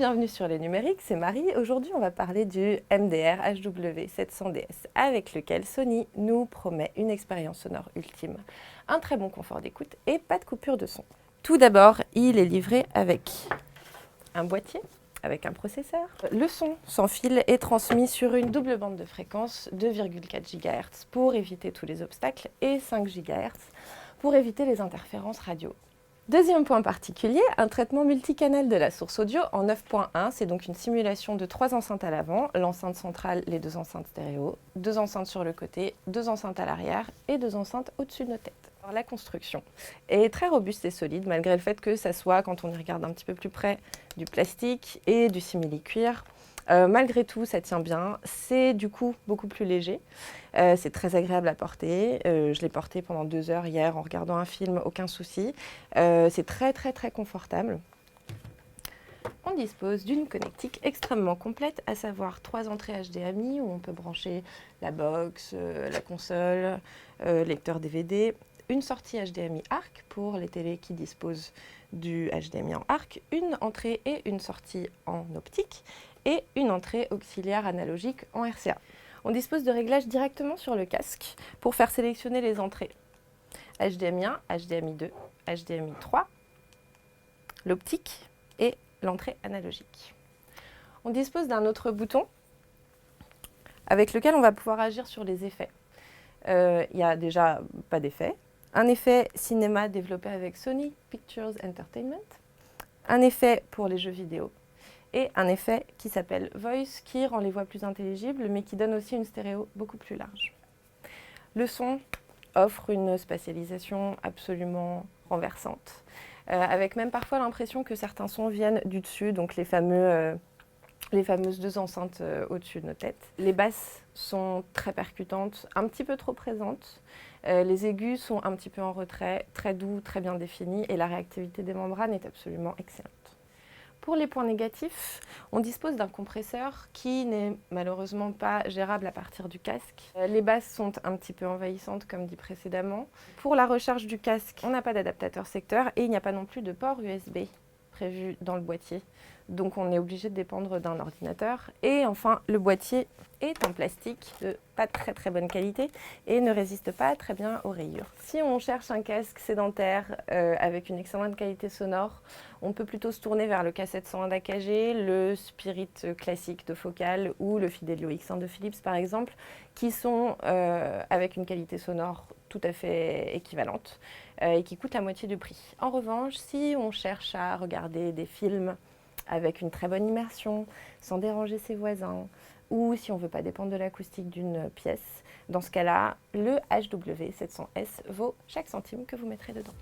bienvenue sur les numériques, c'est Marie. Aujourd'hui, on va parler du MDR HW700DS avec lequel Sony nous promet une expérience sonore ultime, un très bon confort d'écoute et pas de coupure de son. Tout d'abord, il est livré avec un boîtier, avec un processeur. Le son sans fil est transmis sur une double bande de fréquence 2,4 GHz pour éviter tous les obstacles et 5 GHz pour éviter les interférences radio. Deuxième point particulier, un traitement multicanal de la source audio en 9.1. C'est donc une simulation de 3 enceintes à l'avant, l'enceinte centrale, les 2 enceintes stéréo, 2 enceintes sur le côté, 2 enceintes à l'arrière et 2 enceintes au-dessus de nos têtes. Alors, la construction est très robuste et solide, malgré le fait que ça soit, quand on y regarde un petit peu plus près, du plastique et du simili-cuir. Malgré tout, ça tient bien. C'est du coup beaucoup plus léger. C'est très agréable à porter. Je l'ai porté pendant 2 heures hier en regardant un film, aucun souci. C'est très confortable. On dispose d'une connectique extrêmement complète, à savoir 3 entrées HDMI où on peut brancher la box, la console, lecteur DVD, une sortie HDMI ARC pour les télés qui disposent du HDMI en ARC, une entrée et une sortie en optique et une entrée auxiliaire analogique en RCA. On dispose de réglages directement sur le casque pour faire sélectionner les entrées HDMI 1, HDMI 2, HDMI 3, l'optique et l'entrée analogique. On dispose d'un autre bouton avec lequel on va pouvoir agir sur les effets. Il n'y a déjà pas d'effet. Un effet cinéma développé avec Sony Pictures Entertainment, un effet pour les jeux vidéo et un effet qui s'appelle Voice qui rend les voix plus intelligibles mais qui donne aussi une stéréo beaucoup plus large. Le son offre une spatialisation absolument renversante, avec même parfois l'impression que certains sons viennent du dessus, donc les fameuses 2 enceintes au-dessus de nos têtes. Les basses sont très percutantes, un petit peu trop présentes. Les aigus sont un petit peu en retrait, très doux, très bien définis et la réactivité des membranes est absolument excellente. Pour les points négatifs, on dispose d'un compresseur qui n'est malheureusement pas gérable à partir du casque. Les basses sont un petit peu envahissantes comme dit précédemment. Pour la recharge du casque, on n'a pas d'adaptateur secteur et il n'y a pas non plus de port USB prévu dans le boîtier. Donc on est obligé de dépendre d'un ordinateur. Et enfin, le boîtier est en plastique de pas très bonne qualité et ne résiste pas très bien aux rayures. Si on cherche un casque sédentaire avec une excellente qualité sonore, on peut plutôt se tourner vers le K701 d'AKG, le Spirit classique de Focal ou le Fidelio X1 de Philips par exemple, qui sont avec une qualité sonore tout à fait équivalente et qui coûtent la moitié du prix. En revanche, si on cherche à regarder des films avec une très bonne immersion, sans déranger ses voisins, ou si on ne veut pas dépendre de l'acoustique d'une pièce, dans ce cas-là, le HW700S vaut chaque centime que vous mettrez dedans.